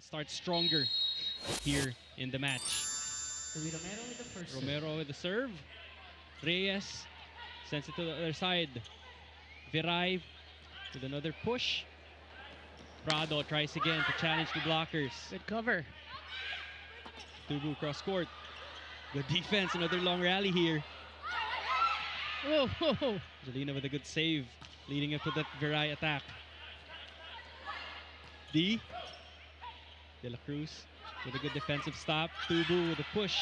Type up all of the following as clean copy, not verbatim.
start stronger here in the match. Romero with the first Romero with the serve. Reyes sends it to the other side. Viray with another push. Prado tries again to challenge the blockers. Good cover. Tubu cross court. Good defense, another long rally here. Whoa, whoa, whoa. Jolina with a good save, leading up to that Viray attack. De La Cruz with a good defensive stop. Tubu with a push.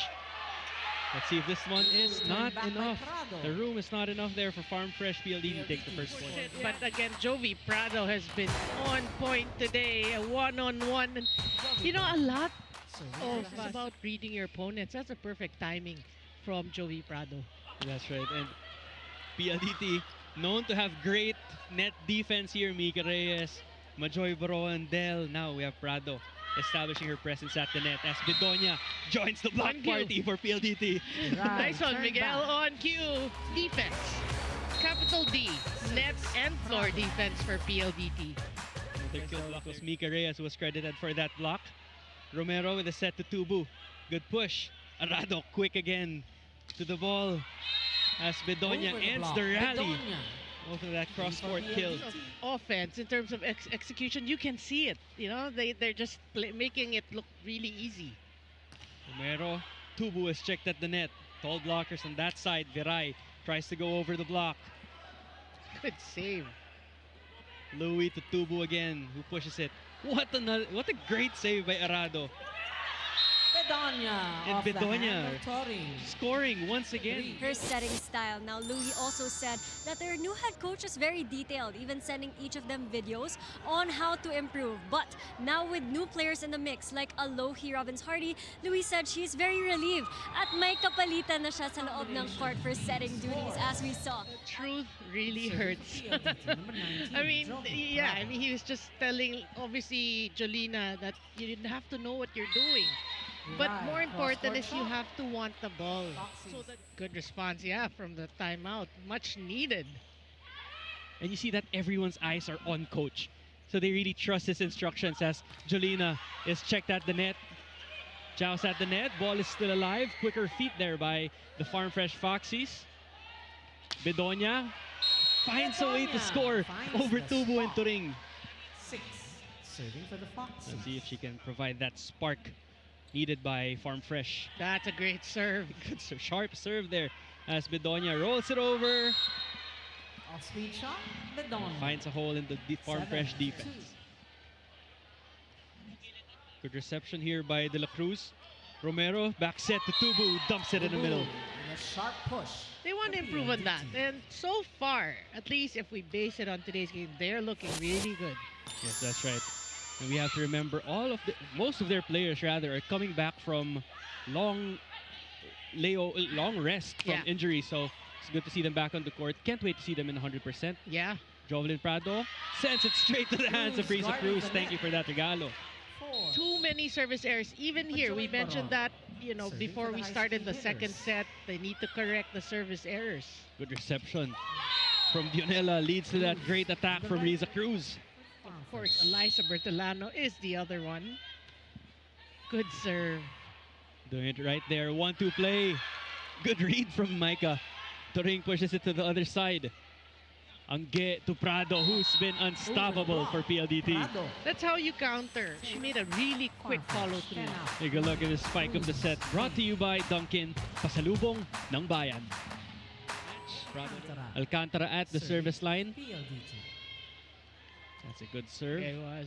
Let's see if this one is not enough. The room is not enough there for Farm Fresh. PLDT takes the first one. But again, Jovi Prado has been on point today. A one-on-one. You know, a lot of about reading your opponents. That's a perfect timing from Jovi Prado. That's right. And PLDT known to have great net defense here. Mika Reyes, Majoy Baroa, and Del. Now we have Prado establishing her presence at the net as Bedonia joins the block party for PLDT. Nice one, Miguel. On cue. Defense. Capital D. Net and floor defense for PLDT. The kill block was Mika Reyes who was credited for that block. Romero with a set to Tubu. Good push. Arado quick again to the ball as Bedonia ends the rally. Over that cross-court kill. Offense, in terms of execution, you can see it. You know, they're just making it look really easy. Romero, Tubu is checked at the net. Tall blockers on that side. Viray tries to go over the block. Good save. Louis to Tubu again, who pushes it. What a great save by Arado. Bedonia. And Bedonia scoring once again. Her setting style. Now, Louis also said that their new head coach is very detailed, even sending each of them videos on how to improve. But now with new players in the mix like Alohi Robbins-Hardy, Louis said she's very relieved at may kapalitan na siya sa loob ng court for setting duties, as we saw. The truth really hurts. I mean, yeah, I mean, he was just telling, obviously, Jolina that you didn't have to know what you're doing. But more important is you have to want the ball. So that good response, yeah, from the timeout. Much needed. And you see that everyone's eyes are on coach. So they really trust his instructions as Jolina is checked at the net. Joust at the net. Ball is still alive. Quicker feet there by the Farm Fresh Foxies. Bedonia finds a way to score over Tubu and Turing. 6 serving for the Foxes. Let's see if she can provide that spark needed by Farm Fresh. That's a great serve. Good sharp serve there as Bedonia rolls it over. Off-speed shot, Bedonia. Finds a hole in the Farm Fresh defense. Good reception here by De La Cruz. Romero, back set to Tubu, dumps it in the middle. And a sharp push. They want to improve on that. And so far, at least if we base it on today's game, they're looking really good. Yes, that's right. And we have to remember most of their players rather are coming back from long rest from injury. So it's good to see them back on the court. Can't wait to see them in 100%. Yeah. Jovelyn Prado sends it straight to the hands of Risa Cruz. Thank you for that regalo. Too many service errors. Even here, we mentioned that, you know, before we started the second set, they need to correct the service errors. Good reception from Dionela leads to that great attack from Risa Cruz. Of course, Eliza Bertolano is the other one. Good serve. Doing it right there. 1-2 play. Good read from Micah. Turing pushes it to the other side. Angge to Prado, who's been unstoppable for PLDT. That's how you counter. She made a really quick follow-through. Take a look at the spike of the set. Brought to you by Dunkin', pasalubong ng bayan. Alcantara at the service line. That's a good serve. It was.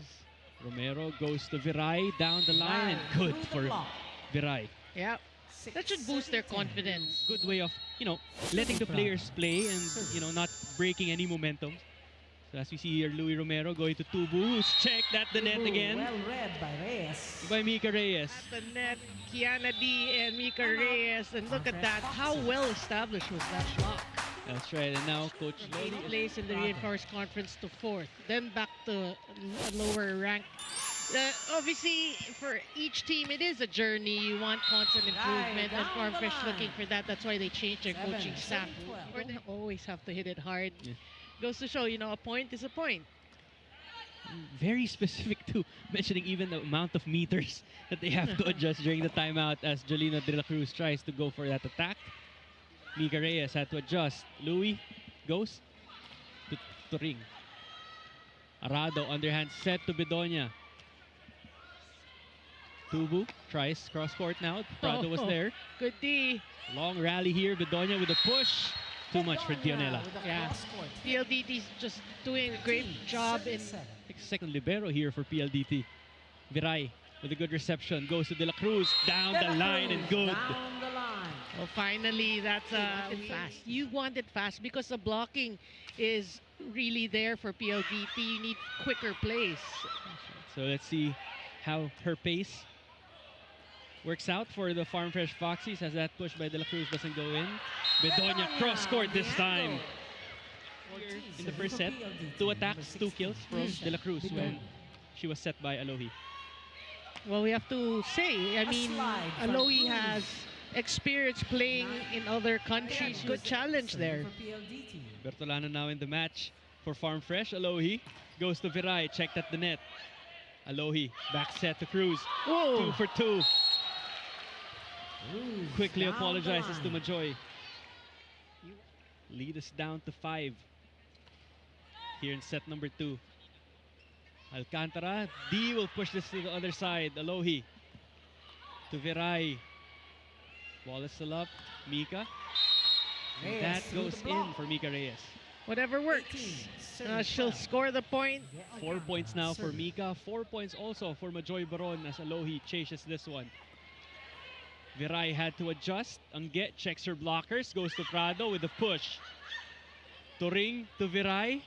Romero goes to Viray down the line. And good for Viray. Yeah. That should boost their confidence. Good way of, you know, letting the players play and, you know, not breaking any momentum. So as we see here, Louis Romero going to Tubu, who's checked at the net again. Well read by Reyes. By Mika Reyes. At the net, Kiana D and Mika Reyes. And look at that. How well established was that block? That's right. And now Coach Lodi plays in the Reinforced Conference to 4th. Then back to a lower rank. Obviously, for each team, it is a journey. You want constant improvement, and Farm Fresh looking for that. That's why they changed their coaching staff. Or they always have to hit it hard. Yeah. Goes to show, you know, a point is a point. very specific to mentioning even the amount of meters that they have to adjust during the timeout as Jolina de la Cruz tries to go for that attack. Mika Reyes had to adjust. Louis goes to Turing. Arado, underhand set to Bedonia. Tubu tries cross court now. Prado was there. Good D. Long rally here. Bedonia with a push. Too much for Dionela. Yeah. PLDT's just doing a great job in... Second libero here for PLDT. Viray with a good reception. Goes to De La Cruz. Down the line and good. Down the line. Well, finally, that's fast. You want it fast because the blocking is really there for PLDT. You need quicker plays. So let's see how her pace works out for the Farm Fresh Foxies as that push by De La Cruz doesn't go in. Bedonia cross court this time. In the first set, 2 attacks, 2 kills from De La Cruz when she was set by Alohi. Well, we have to say, I mean, Alohi has experience playing in other countries. Good challenge there. Bertolano now in the match for Farm Fresh. Alohi goes to Viray, checked at the net. Alohi back set to Cruz. Whoa. 2 for 2. Quickly apologizes to Majoy. Lead us down to 5 here in set number 2. Alcantara, D will push this to the other side. Alohi to Viray. Ball is still up. Mika. And that goes in for Mika Reyes. Whatever works. She'll score the point. 4 points now for Mika. 4 points also for Majoy Baron as Alohi chases this one. Viray had to adjust. Angge checks her blockers. Goes to Prado with a push. Turing to Viray.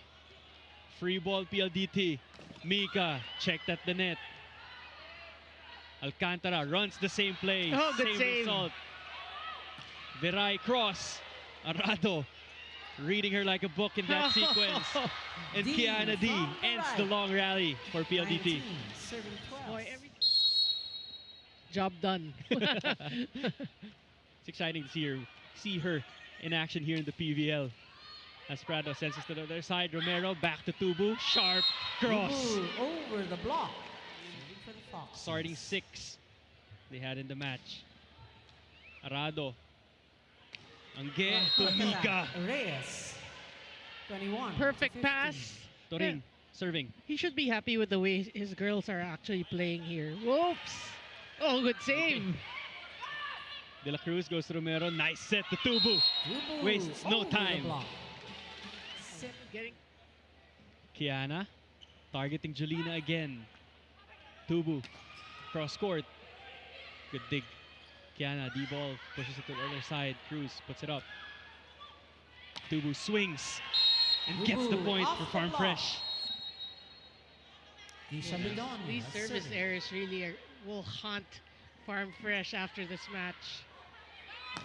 Free ball PLDT. Mika checked at the net. Alcantara runs the same play. Oh, good same save. result. Viray cross. Arado reading her like a book in that sequence. And Kiana D ends the long rally for PLDT. Boy, job done. It's exciting to see her in action here in the PVL. As Prado sends us to the other side. Romero back to Tubu. Sharp cross. Tubu over the block. For the Fox. Starting 6 they had in the match. Arado. Angge to Mika. Reyes. 21. Perfect 15. pass. Turing serving. He should be happy with the way his girls are actually playing here. Whoops. Oh, good save. De La Cruz goes to Romero. Nice set to Tubu. Tubu Wastes no over the time. block. Getting Kiana targeting Jolina again. Tubu. Cross court. Good dig. Kiana, D-ball, pushes it to the other side. Cruz puts it up. Tubu swings and gets the Tubu point off for the Farm block. Fresh. Disha Bedonia. these service serving. errors really will haunt Farm Fresh after this match.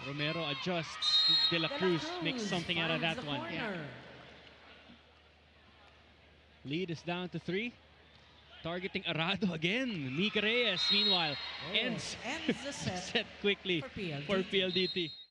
Romero adjusts. De La Cruz makes something out of finds that the one. corner. Lead is down to 3. Targeting Arado again. Mika Reyes, meanwhile, ends Ends the set set quickly for PLDT. for PLDT.